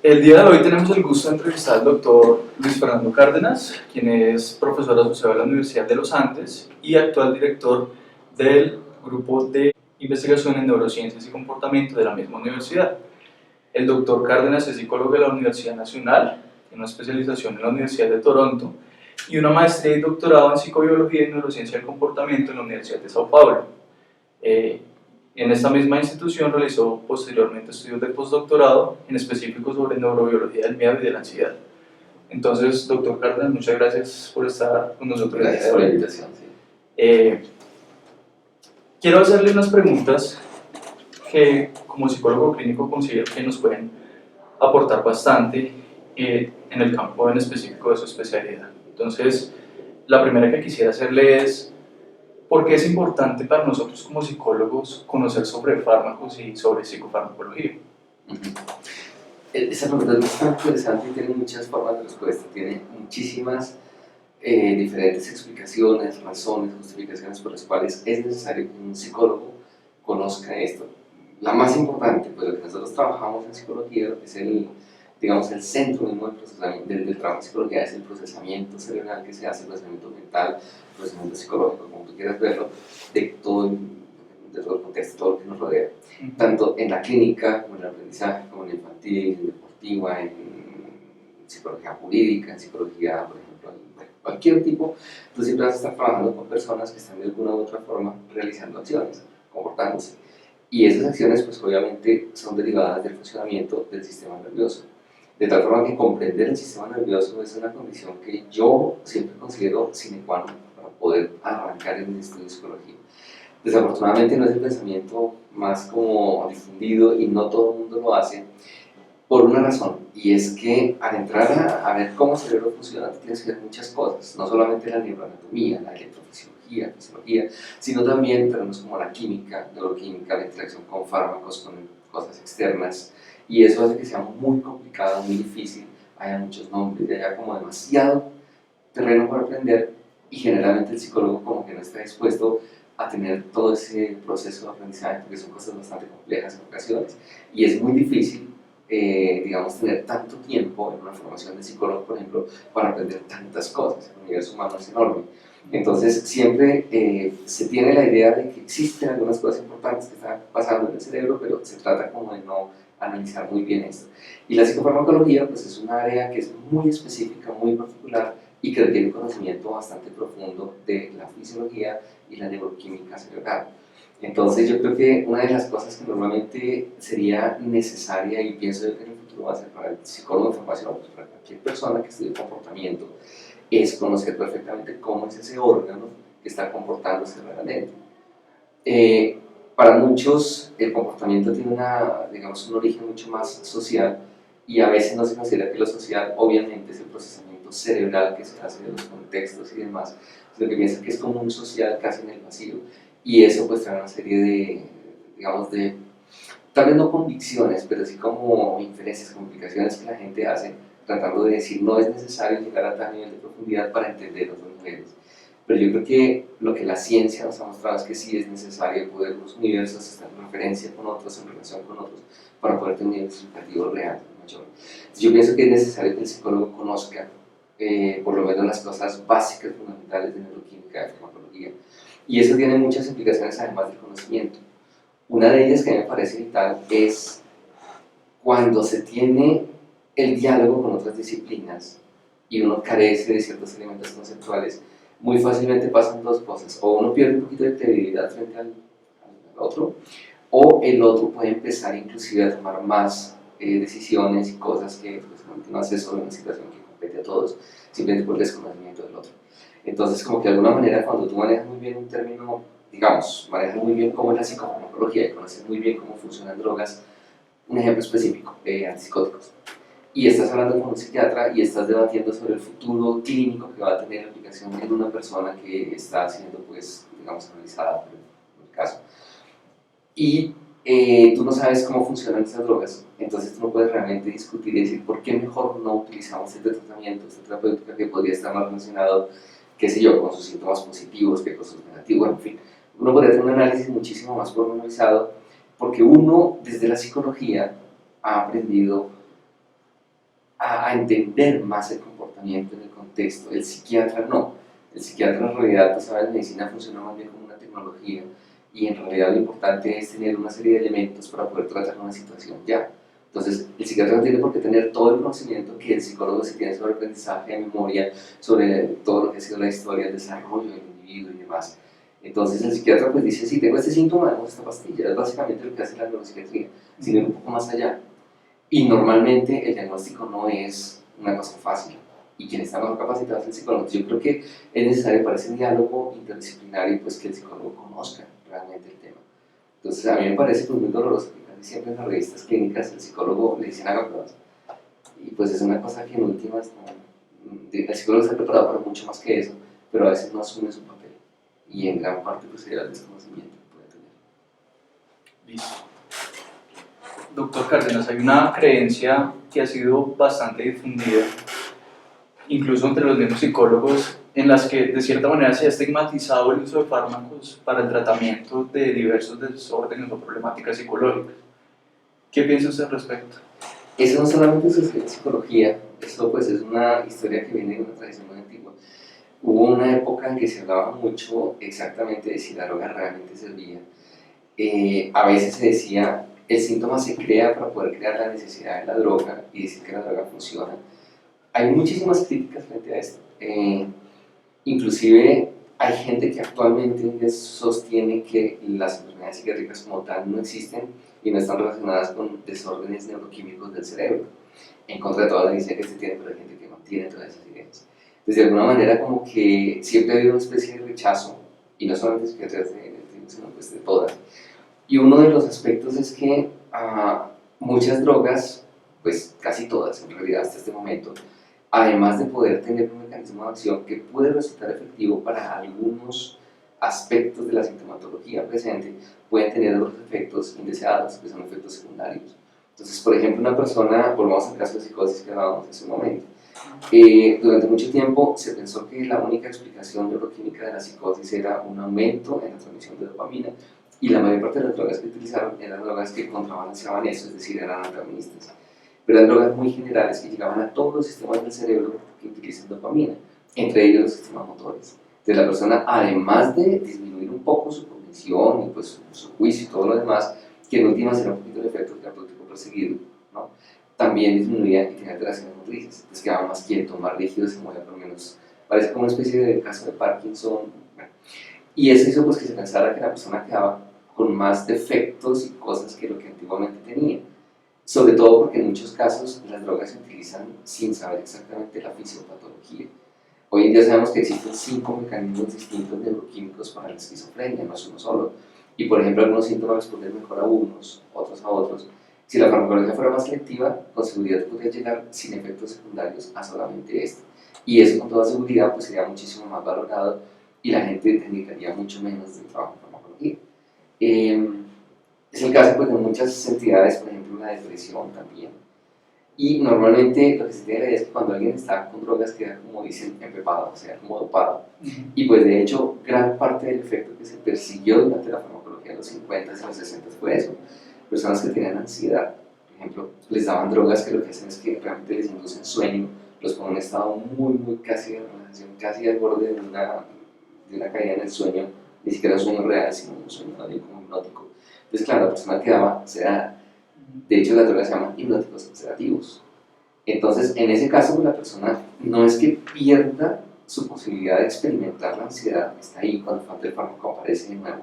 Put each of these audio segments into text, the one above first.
El día de hoy tenemos el gusto de entrevistar al doctor Luis Fernando Cárdenas, quien es profesor asociado de la Universidad de los Andes y actual director del Grupo de Investigación en Neurociencias y Comportamiento de la misma universidad. El doctor Cárdenas es psicólogo de la Universidad Nacional, tiene una especialización en la Universidad de Toronto y una maestría y doctorado en psicobiología y neurociencia del comportamiento en la Universidad de Sao Paulo. En esta misma institución realizó posteriormente estudios de postdoctorado, en específico sobre neurobiología del miedo y de la ansiedad. Entonces, doctor Cárdenas, muchas gracias por estar con nosotros. Gracias por la invitación. Sí. Quiero hacerle unas preguntas que como psicólogo clínico considero que nos pueden aportar bastante en el campo en específico de su especialidad. Entonces, la primera que quisiera hacerle es, ¿por qué es importante para nosotros como psicólogos conocer sobre fármacos y sobre psicofarmacología? Esa pregunta es bastante interesante y tiene muchas formas de respuesta, tiene muchísimas diferentes explicaciones, razones, justificaciones por las cuales es necesario que un psicólogo conozca esto. La más importante, pues lo que nosotros trabajamos en psicología es el centro mismo del trabajo en psicología, es el procesamiento cerebral que se hace, el procesamiento mental, el procesamiento psicológico, como tú quieras verlo, de todo el contexto, todo lo que nos rodea, tanto en la clínica, como en el aprendizaje, como en el infantil, en deportiva, en psicología jurídica, en psicología, por ejemplo, en cualquier tipo. Tú siempre vas a estar trabajando con personas que están de alguna u otra forma realizando acciones, comportándose. Y esas acciones, pues obviamente, son derivadas del funcionamiento del sistema nervioso. De tal forma que comprender el sistema nervioso es una condición que yo siempre considero sine qua non para poder arrancar en el estudio de psicología. Desafortunadamente no es el pensamiento más como difundido y no todo el mundo lo hace por una razón, y es que al entrar a ver cómo el cerebro funciona tienes que ver muchas cosas, no solamente la neuroanatomía, la electrofisiología, fisiología, sino también terrenos como la química, neuroquímica, la interacción con fármacos, con cosas externas, y eso hace que sea muy complicado, muy difícil, haya muchos nombres, y haya como demasiado terreno para aprender, y generalmente el psicólogo como que no está dispuesto a tener todo ese proceso de aprendizaje, porque son cosas bastante complejas en ocasiones, y es muy difícil, tener tanto tiempo en una formación de psicólogo, por ejemplo, para aprender tantas cosas. El universo humano es enorme. Entonces, siempre se tiene la idea de que existen algunas cosas importantes que están pasando en el cerebro, pero se trata como de no analizar muy bien esto. Y la psicofarmacología, pues es un área que es muy específica, muy particular, y que requiere un conocimiento bastante profundo de la fisiología y la neuroquímica cerebral. Entonces yo creo que una de las cosas que normalmente sería necesaria, y pienso yo que en el futuro va a ser para el psicólogo de formación, pues para cualquier persona que estudie comportamiento, es conocer perfectamente cómo es ese órgano que está comportándose realmente. Para muchos el comportamiento tiene un origen mucho más social, y a veces no se considera que lo social obviamente es el procesamiento cerebral que se hace de los contextos y demás, sino que piensa que es como un social casi en el vacío, y eso pues trae una serie de tal vez no convicciones, pero sí como inferencias, complicaciones que la gente hace tratando de decir no es necesario llegar a tal nivel de profundidad para entender otros niveles. Pero yo creo que lo que la ciencia nos ha mostrado es que sí es necesario poder los universos estar en referencia con otros, en relación con otros, para poder tener un nivel explicativo real mayor. Entonces, yo pienso que es necesario que el psicólogo conozca por lo menos las cosas básicas, fundamentales de neuroquímica, de farmacología, y eso tiene muchas implicaciones además del conocimiento. Una de ellas que me parece vital es cuando se tiene el diálogo con otras disciplinas y uno carece de ciertos elementos conceptuales, muy fácilmente pasan dos cosas: o uno pierde un poquito de credibilidad frente al otro, o el otro puede empezar inclusive a tomar más decisiones y cosas que pues, no hace sobre una situación que compete a todos, simplemente por el desconocimiento del otro. Entonces, como que de alguna manera, cuando tú manejas muy bien un término, digamos, manejas muy bien cómo es la psicofarmacología y conoces muy bien cómo funcionan drogas, un ejemplo específico, antipsicóticos, y estás hablando con un psiquiatra y estás debatiendo sobre el futuro clínico que va a tener aplicación en una persona que está siendo, pues, digamos, analizada por el caso, y tú no sabes cómo funcionan esas drogas, entonces tú no puedes realmente discutir y decir por qué mejor no utilizamos este tratamiento, esta terapéutica que podría estar más relacionado, qué sé yo, con sus síntomas positivos que con sus negativos, en fin. Uno podría tener un análisis muchísimo más pormenorizado, porque uno, desde la psicología, ha aprendido a entender más el comportamiento en el contexto. El psiquiatra no. El psiquiatra en realidad, pues, sabe, la medicina funciona más bien como una tecnología y en realidad lo importante es tener una serie de elementos para poder tratar una situación ya. Entonces, el psiquiatra no tiene por qué tener todo el conocimiento que el psicólogo sí tiene sobre aprendizaje, memoria, sobre todo lo que ha sido la historia, el desarrollo del individuo y demás. Entonces, el psiquiatra pues dice, sí, tengo este síntoma, damos esta pastilla. Es básicamente lo que hace la neuropsiquiatría, sin ir un poco más allá. Y normalmente el diagnóstico no es una cosa fácil. Y quien está mejor capacitado es el psicólogo. Yo creo que es necesario para ese diálogo interdisciplinario pues, que el psicólogo conozca realmente el tema. Entonces, a mí me parece pues, muy doloroso que casi siempre en las revistas clínicas el psicólogo le dicen haga pruebas. Y pues es una cosa que en últimas, el psicólogo está preparado para mucho más que eso, pero a veces no asume su papel. Y en gran parte pues sería el desconocimiento que puede tener. Listo. Doctor Cárdenas, hay una creencia que ha sido bastante difundida, incluso entre los mismos psicólogos, en las que de cierta manera se ha estigmatizado el uso de fármacos para el tratamiento de diversos desórdenes o problemáticas psicológicas. ¿Qué piensa usted al respecto? Eso no solamente sucede en psicología, eso pues es una historia que viene de una tradición muy antigua. Hubo una época en que se hablaba mucho exactamente de si la droga realmente servía. A veces se decía, el síntoma se crea para poder crear la necesidad de la droga y decir que la droga funciona. Hay muchísimas críticas frente a esto. Inclusive hay gente que actualmente sostiene que las enfermedades psiquiátricas como tal no existen y no están relacionadas con desórdenes neuroquímicos del cerebro, en contra de toda la idea que se tiene, pero hay gente que no tiene todas esas ideas. Entonces, de alguna manera, como que siempre ha habido una especie de rechazo, y no solamente de psiquiatrías, sino pues de todas. Y uno de los aspectos es que muchas drogas, pues casi todas en realidad hasta este momento, además de poder tener un mecanismo de acción que puede resultar efectivo para algunos aspectos de la sintomatología presente, pueden tener otros efectos indeseados, que son efectos secundarios. Entonces, por ejemplo, una persona, volvamos al caso de psicosis que hablábamos hace un momento, durante mucho tiempo se pensó que la única explicación neuroquímica de la psicosis era un aumento en la transmisión de dopamina, y la mayor parte de las drogas que utilizaron eran drogas que contrabalanceaban eso, es decir, eran antagonistas. Pero eran drogas muy generales que llegaban a todos los sistemas del cerebro que utilizan dopamina, entre ellos los sistemas motores. Entonces la persona, además de disminuir un poco su cognición y pues su juicio y todo lo demás, que en últimas era un poquito el efecto terapéutico perseguido, ¿no? También disminuía y tenía alteraciones motrices, entonces quedaba más quieto, más rígido, se movía por lo menos, parece como una especie de caso de Parkinson. Bueno. Y eso hizo pues que se pensara que la persona quedaba con más defectos y cosas que lo que antiguamente tenía. Sobre todo porque en muchos casos las drogas se utilizan sin saber exactamente la fisiopatología. Hoy en día sabemos que existen 5 mecanismos distintos neuroquímicos para la esquizofrenia, no es uno solo. Y por ejemplo, algunos síntomas responden mejor a unos, otros a otros. Si la farmacología fuera más selectiva, con seguridad podría llegar sin efectos secundarios a solamente esto. Y eso con toda seguridad pues sería muchísimo más valorado y la gente dedicaría mucho menos de trabajo en farmacología. Es el caso pues, de muchas entidades, por ejemplo la depresión también. Y normalmente lo que se tiene la idea es que cuando alguien está con drogas queda, como dicen, empepado, o sea, como dopado. Y pues de hecho, gran parte del efecto que se persiguió durante la farmacología de los 50 y los 60 fue eso. Personas que tenían ansiedad, por ejemplo, les daban drogas que lo que hacen es que realmente les inducen sueño, los ponen en un estado muy casi de relajación, casi al borde de una caída en el sueño, ni siquiera un sueño real, sino un sueño como hipnótico. Entonces, claro, la persona quedaba sedada. De hecho, las drogas se llaman hipnóticos sedativos. Entonces, en ese caso, la persona no es que pierda su posibilidad de experimentar la ansiedad, está ahí, cuando falta el fármaco aparece de nuevo,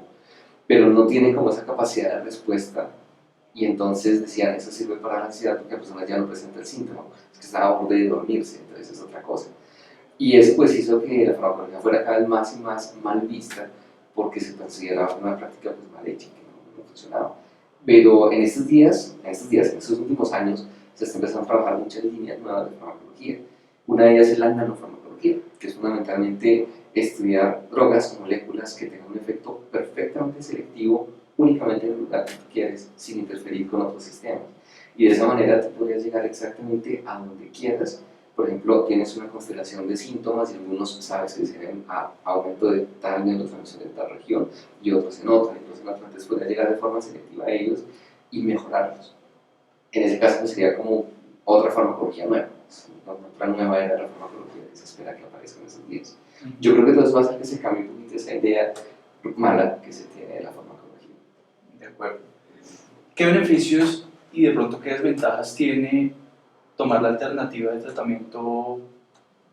pero no tiene como esa capacidad de respuesta. Y entonces decían, eso sirve para la ansiedad porque la persona ya no presenta el síntoma, es que está a borde de dormirse, entonces es otra cosa. Y eso pues hizo que la farmacología fuera cada vez más y más mal vista porque se consideraba una práctica pues mal hecha, que no funcionaba. Pero en estos últimos años, se está empezando a trabajar muchas líneas nuevas de farmacología. Una de ellas es la nanofarmacología, que es fundamentalmente estudiar drogas o moléculas que tengan un efecto perfectamente selectivo únicamente en el lugar que tú quieres, sin interferir con otros sistemas. Y de esa manera tú podrías llegar exactamente a donde quieras. Por ejemplo, tienes una constelación de síntomas y algunos sabes que se deben a aumento de tal neurotransmisión en tal región y otros en otra. Entonces, entonces podría llegar de forma selectiva a ellos y mejorarlos. En ese caso, pues, sería como otra farmacología nueva. Es otra nueva era de la farmacología que se espera que aparezca en esos días. Yo creo que entonces va a hacer que se cambie un poquito esa idea mala que se tiene de la farmacología. De acuerdo. ¿Qué beneficios y de pronto qué desventajas tiene tomar la alternativa de tratamiento,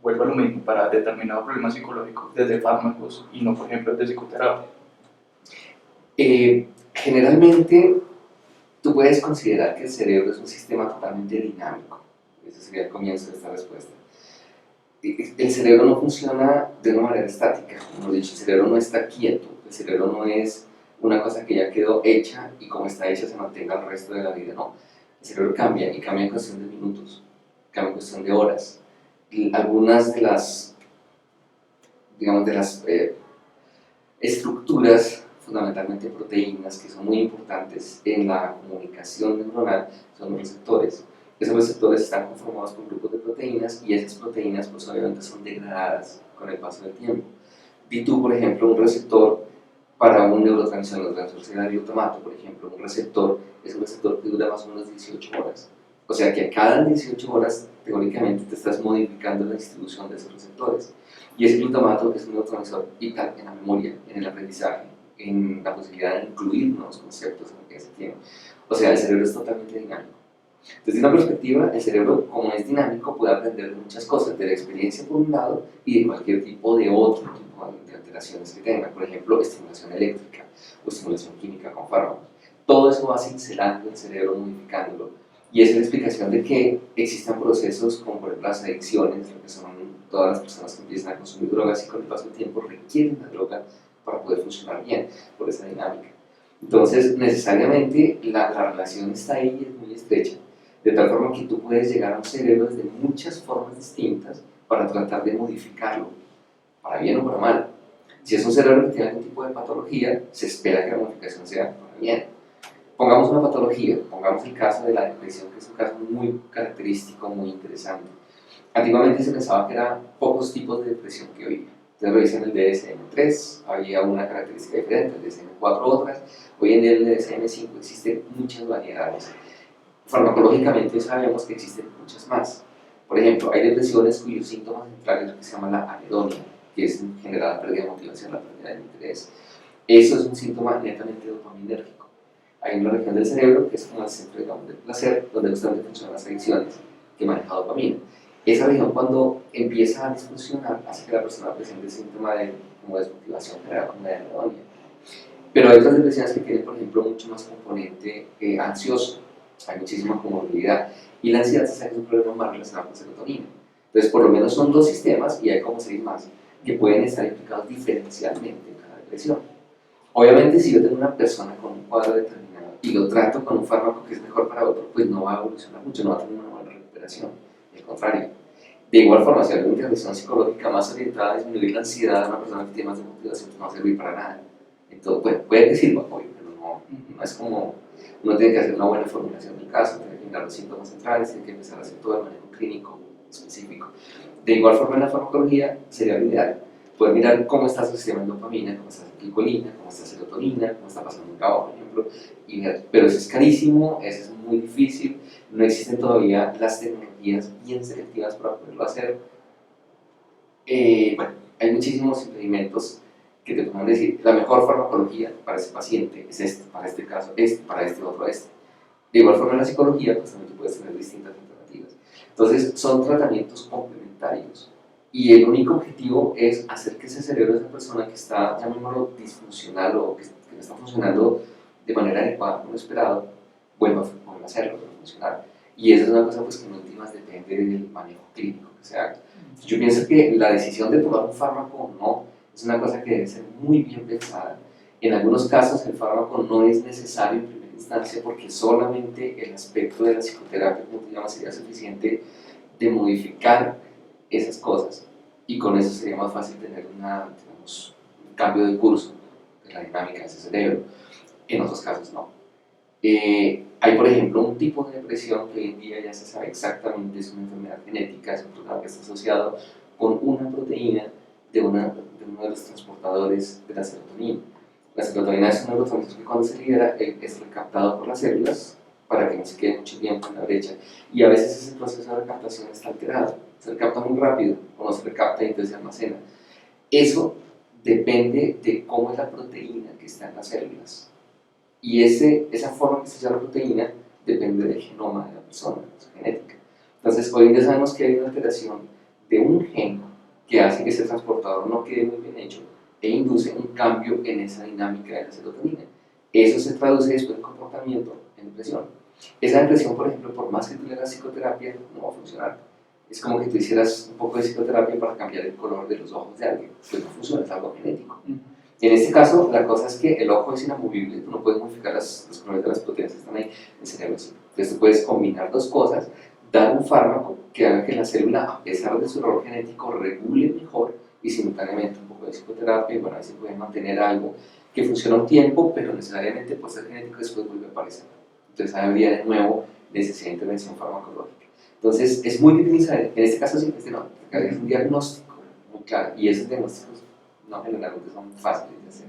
vuelvo a lo mismo, para determinados problemas psicológicos desde fármacos y no, por ejemplo, desde psicoterapia? Generalmente, tú puedes considerar que el cerebro es un sistema totalmente dinámico. Ese sería el comienzo de esta respuesta. El cerebro no funciona de una manera estática, como he dicho, el cerebro no está quieto, el cerebro no es una cosa que ya quedó hecha y como está hecha se mantenga el resto de la vida, no. El cerebro cambia y cambia en cuestión de minutos, cambia en cuestión de horas. Y algunas de las, digamos, de las estructuras, fundamentalmente proteínas, que son muy importantes en la comunicación neuronal, son los receptores. Esos receptores están conformados por grupos de proteínas y esas proteínas pues obviamente son degradadas con el paso del tiempo. Di tú, por ejemplo, un receptor para un neurotransmisor, el glutamato, por ejemplo, un receptor es un receptor que dura más o menos 18 horas. O sea que a cada 18 horas, teóricamente, te estás modificando la distribución de esos receptores. Y ese glutamato es un neurotransmisor vital en la memoria, en el aprendizaje, en la posibilidad de incluir nuevos conceptos en lo que se tiene. O sea, el cerebro es totalmente dinámico. Desde una perspectiva, el cerebro, como es dinámico, puede aprender de muchas cosas, de la experiencia por un lado y de cualquier tipo de otro tipo de alteraciones que tenga, por ejemplo, estimulación eléctrica o estimulación química con fármacos. Todo eso va cincelando el cerebro, modificándolo. Y esa es la explicación de que existan procesos como por ejemplo las adicciones, lo que son todas las personas que empiezan a consumir drogas y con el paso del tiempo requieren la droga para poder funcionar bien, por esa dinámica. Entonces, necesariamente la relación está ahí y es muy estrecha. De tal forma que tú puedes llegar a un cerebro desde muchas formas distintas para tratar de modificarlo, para bien o para mal. Si es un cerebro que tiene algún tipo de patología, se espera que la modificación sea para bien. Pongamos una patología, pongamos el caso de la depresión, que es un caso muy característico, muy interesante. Antiguamente se pensaba que eran pocos tipos de depresión que hoy. Entonces revisan el DSM-3, había una característica diferente, el DSM-4 otras. Hoy en día el DSM-5 existen muchas variedades. Farmacológicamente sabemos que existen muchas más. Por ejemplo, hay depresiones cuyos síntomas centrales es lo que se llama la anedonia, que es en general la pérdida de motivación, la pérdida de interés. Eso es un síntoma netamente dopaminérgico. Hay una región del cerebro que es como el centro, digamos, del placer, donde justamente funcionan las adicciones, que maneja dopamina. Esa región, cuando empieza a disfuncionar, hace que la persona presente síntoma de como desmotivación general, como de anedonia. Pero hay otras depresiones que tienen, por ejemplo, mucho más componente ansioso. Hay muchísima comorbilidad. Y la ansiedad se sabe que es un problema más relacionado con la serotonina. Entonces, por lo menos son dos sistemas, y hay como 6 más, que pueden estar implicados diferencialmente en cada depresión. Obviamente, si yo tengo una persona con un cuadro determinado y lo trato con un fármaco que es mejor para otro, pues no va a evolucionar mucho, no va a tener una buena recuperación. Al contrario. De igual forma, si hay una intervención psicológica más orientada a disminuir la ansiedad de una persona que tiene más de motivación, pues no va a servir para nada. Entonces, bueno, puede que sirva, obvio, pero no es como. Uno tiene que hacer una buena formulación del caso, tiene que mirar los síntomas centrales, tiene que empezar a hacer todo el manejo clínico específico. De igual forma, en la farmacología sería lo ideal poder mirar cómo está su sistema de dopamina, cómo está su glicolina, cómo está su serotonina, cómo está pasando un GABA, por ejemplo. Pero eso es carísimo, eso es muy difícil, no existen todavía las tecnologías bien selectivas para poderlo hacer. Bueno, hay muchísimos impedimentos que te pueden decir, la mejor farmacología para ese paciente es este, para este caso, este, para este otro, este. De igual forma en la psicología, pues también tú puedes tener distintas alternativas. Entonces, son tratamientos complementarios. Y el único objetivo es hacer que ese cerebro de esa persona que está, llamémoslo, disfuncional o que no está funcionando de manera adecuada, como esperado, vuelva a hacerlo, vuelva a funcionar. Y esa es una cosa pues, que en últimas depende del manejo clínico que se haga. Yo pienso que la decisión de tomar un fármaco o no es una cosa que debe ser muy bien pensada. En algunos casos el fármaco no es necesario en primera instancia porque solamente el aspecto de la psicoterapia, como te llamas, sería suficiente de modificar esas cosas y con eso sería más fácil tener digamos, un cambio de curso de la dinámica de ese cerebro. En otros casos no. Hay, por ejemplo, un tipo de depresión que hoy en día ya se sabe exactamente, es una enfermedad genética, es un problema que está asociado con una proteína de uno de los transportadores de la serotonina. La serotonina es un neurotransmisor que cuando se libera es recaptado por las células para que no se quede mucho tiempo en la brecha. Y a veces ese proceso de recaptación está alterado, se recapta muy rápido o no se recapta y entonces se almacena. Eso depende de cómo es la proteína que está en las células. Y esa forma que se llama proteína depende del genoma de la persona, de su genética. Entonces, hoy en día sabemos que hay una alteración de un gen que hace que ese transportador no quede muy bien hecho e induce un cambio en esa dinámica de la serotonina. Eso se traduce después en comportamiento, en depresión. Esa depresión, por ejemplo, por más que tú le hagas psicoterapia, no va a funcionar. Es como que tú hicieras un poco de psicoterapia para cambiar el color de los ojos de alguien. Pues no funciona, es algo genético. En este caso, la cosa es que el ojo es inamovible, tú no puedes modificar los colores de las proteínas que están ahí, el cerebro sí. Entonces tú puedes combinar dos cosas, dar un fármaco que haga que la célula, a pesar de su error genético, regule mejor y simultáneamente un poco de psicoterapia, y bueno, ahí se puede mantener algo que funciona un tiempo, pero necesariamente por ser genético después vuelve a aparecer. Entonces habría de nuevo necesidad de intervención farmacológica. Entonces es muy difícil saber, en este caso sí, es un diagnóstico muy claro, y esos diagnósticos no generalmente son fáciles de hacer.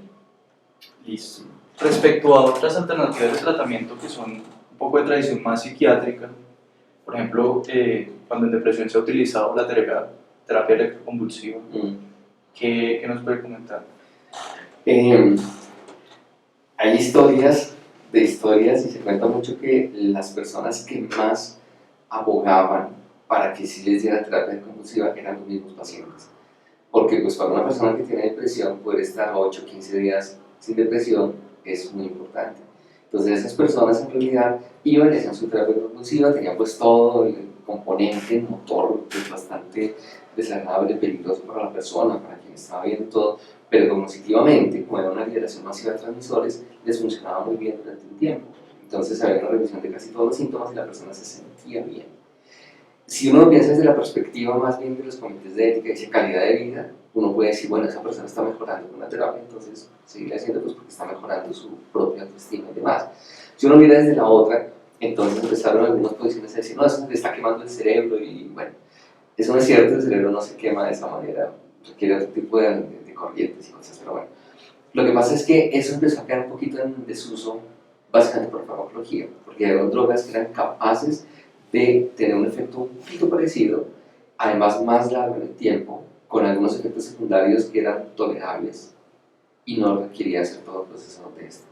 Listo. Respecto a otras alternativas de tratamiento que son un poco de tradición más psiquiátrica, por ejemplo, cuando en depresión se ha utilizado la terapia electroconvulsiva, ¿qué nos puede comentar? Hay historias y se cuenta mucho que las personas que más abogaban para que sí les diera terapia convulsiva eran los mismos pacientes. Porque pues para una persona que tiene depresión, poder estar 8 o 15 días sin depresión es muy importante. Entonces esas personas en realidad iban y hacían su terapia convulsiva, tenían pues todo el componente motor pues, bastante desagradable, peligroso para la persona, para quien estaba viendo todo, pero cognitivamente, como era una liberación masiva de transmisores, les funcionaba muy bien durante un tiempo. Entonces había una revisión de casi todos los síntomas y la persona se sentía bien. Si uno lo piensa desde la perspectiva más bien de los comités de ética y dice calidad de vida, uno puede decir, bueno, esa persona está mejorando con la terapia, entonces seguirle haciendo pues porque está mejorando su propia autoestima y demás. Si uno mira desde la otra, entonces empezaron algunas posiciones a decir, no, eso le está quemando el cerebro y bueno, eso no es cierto, el cerebro no se quema de esa manera, requiere otro tipo de corrientes y cosas, pero bueno. Lo que pasa es que eso empezó a quedar un poquito en desuso, básicamente por farmacología, porque eran drogas que eran capaces de tener un efecto un poquito parecido, además más largo en el tiempo, con algunos efectos secundarios que eran tolerables y no requería hacer todo el proceso de esto.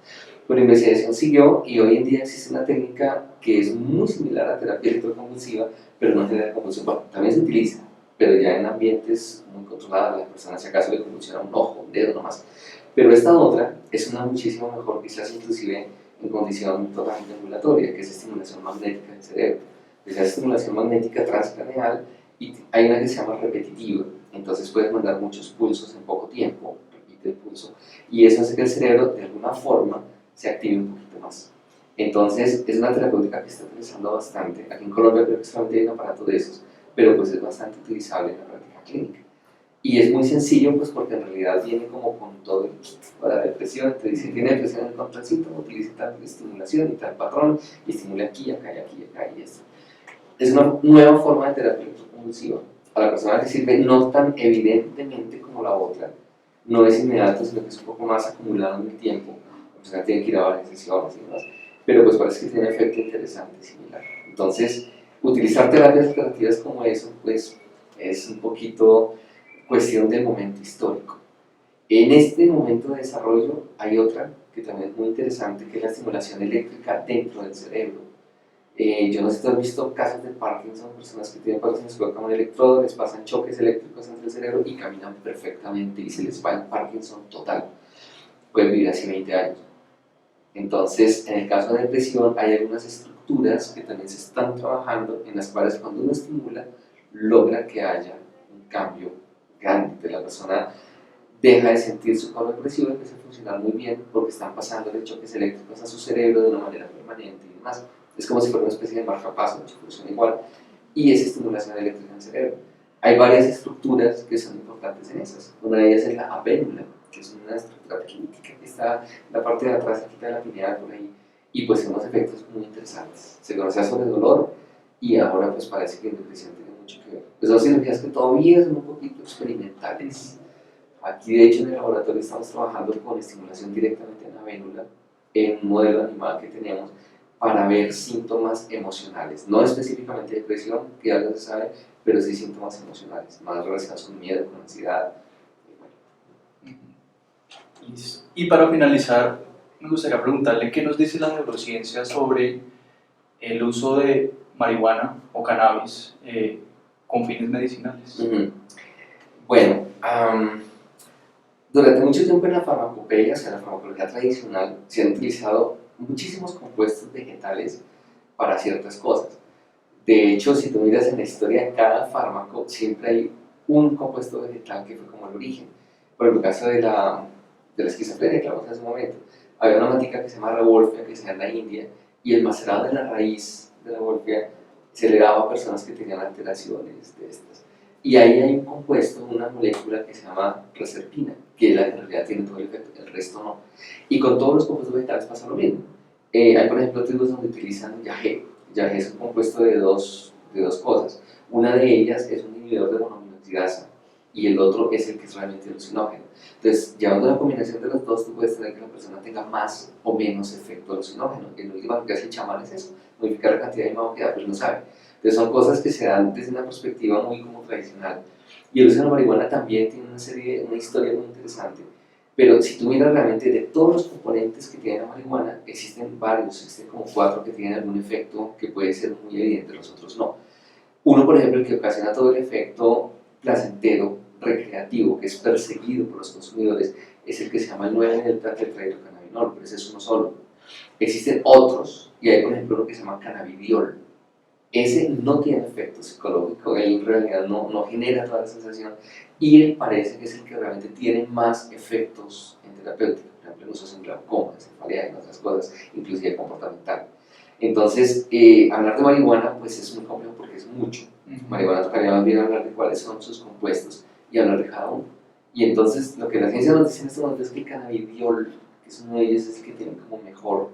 Pero la investigación siguió y hoy en día existe una técnica que es muy similar a la terapia electroconvulsiva, pero no genera convulsión. Bueno, también se utiliza, pero ya en ambientes muy controlados, la persona si acaso le convulsiona un ojo, un dedo nomás. Pero esta otra es una muchísimo mejor, quizás inclusive en condición totalmente ambulatoria, que es estimulación magnética del cerebro. Esa estimulación magnética transcraneal y hay una que se llama repetitiva, entonces puedes mandar muchos pulsos en poco tiempo, repite el pulso, y eso hace que el cerebro de alguna forma se active un poquito más. Entonces es una terapéutica que está utilizando bastante. Aquí en Colombia creo que solamente hay un aparato de esos, pero pues es bastante utilizable en la práctica clínica. Y es muy sencillo pues porque en realidad viene como con todo el kit para la depresión. Te dice, tiene depresión en contra del síntoma, utiliza tal estimulación y tal patrón, y estimula aquí, acá y aquí y acá y esto. Es una nueva forma de terapia electroconvulsiva. A la persona que sirve no tan evidentemente como la otra, no es inmediato, sino que es un poco más acumulado en el tiempo. La persona tiene que ir a varias sesiones y demás, pero pues parece que tiene un efecto interesante, similar. Entonces, utilizar terapias alternativas como eso, pues es un poquito cuestión del momento histórico. En este momento de desarrollo hay otra que también es muy interesante, que es la estimulación eléctrica dentro del cerebro. Yo no sé si tú has visto casos de Parkinson, personas que tienen Parkinson, se colocan un electrodo, les pasan choques eléctricos entre el cerebro y caminan perfectamente y se les va el Parkinson total. Pueden vivir así 20 años. Entonces, en el caso de depresión, hay algunas estructuras que también se están trabajando en las cuales cuando uno estimula, logra que haya un cambio grande de la persona. Deja de sentir su cuadro depresivo y empieza a funcionar muy bien porque están pasando choques eléctricos a su cerebro de una manera permanente y demás. Es como si fuera una especie de marcapaso, de hecho funciona igual, y es estimulación eléctrica en el cerebro. Hay varias estructuras que son importantes en esas. Una de ellas es la apéndula, que es una estructura pequeñita que está en la parte de atrás, aquí de la pineal, por ahí, y pues tiene unos efectos muy interesantes. Se conocía sobre el dolor y ahora pues parece que en depresión tiene mucho que ver. Pues son cirugías que todavía son un poquito experimentales. Aquí, de hecho, en el laboratorio estamos trabajando con estimulación directamente en la vénula, en un modelo animal que tenemos, para ver síntomas emocionales, no específicamente depresión, que ya se sabe, pero sí síntomas emocionales, más relacionados con miedo, con ansiedad. Listo. Y para finalizar, me gustaría preguntarle qué nos dice la neurociencia sobre el uso de marihuana o cannabis con fines medicinales. Bueno, durante mucho tiempo en la farmacopedia, o sea, en la farmacología tradicional, se han utilizado muchísimos compuestos vegetales para ciertas cosas. De hecho, si tú miras en la historia de cada fármaco, siempre hay un compuesto vegetal que fue como el origen. Por ejemplo, el caso de la esquizofrenia que hablamos hace un momento, había una matica que se llama revolfia, que se da en la India, y el macerado de la raíz de la revolfia se le daba a personas que tenían alteraciones de estas. Y ahí hay un compuesto, una molécula que se llama reserpina, que es la que en realidad tiene todo el efecto, el resto no. Y con todos los compuestos vegetales pasa lo mismo. Hay, por ejemplo, tribus donde utilizan yagé. Yagé es un compuesto de dos cosas. Una de ellas es un inhibidor de monoaminoxidasa y el otro es el que es realmente alucinógeno. Entonces, llevando la combinación de los dos, tú puedes tener que la persona tenga más o menos efecto alucinógeno. En última, lo que hace el chamán es eso, modificar la cantidad de imago que da, pero no sabe. Entonces, son cosas que se dan desde una perspectiva muy como tradicional. Y el uso de la marihuana también tiene una historia muy interesante. Pero si tú miras realmente de todos los componentes que tiene la marihuana, existen varios, existen como 4 que tienen algún efecto que puede ser muy evidente, los otros no. Uno, por ejemplo, el que ocasiona todo el efecto placentero, recreativo, que es perseguido por los consumidores, es el que se llama el 9-tetrahidrocannabinol, pero ese es uno solo. Existen otros, y hay, por ejemplo, uno que se llama cannabidiol. Ese no tiene efecto psicológico, él en realidad no genera toda la sensación, y él parece que es el que realmente tiene más efectos en terapéutica, por ejemplo, en usos en glaucoma, en cefalea, en otras cosas, inclusive comportamental. Entonces, hablar de marihuana pues es muy complejo porque es mucho. Marihuana tocaría más bien hablar de cuáles son sus compuestos y hablar de cada uno. Y entonces, lo que la ciencia nos dice en este momento es que el cannabidiol, que es uno de ellos, es el que tiene como mejor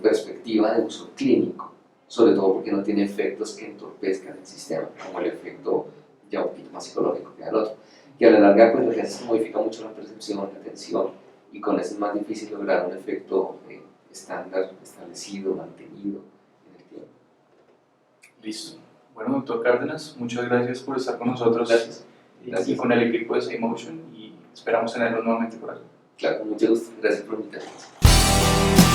perspectiva de uso clínico, sobre todo porque no tiene efectos que entorpezcan el sistema, como el efecto ya un poquito más psicológico que el otro, que a la larga pues lo que hace es que modifica mucho la percepción, la atención, y con eso es más difícil lograr un efecto estándar, establecido, mantenido en el tiempo. Listo. Bueno, doctor Cárdenas, muchas gracias por estar con nosotros. Gracias. Gracias. Y con el equipo de SayMotion, y esperamos tenerlo nuevamente por aquí. Claro, con mucho gusto. Gracias por invitarme.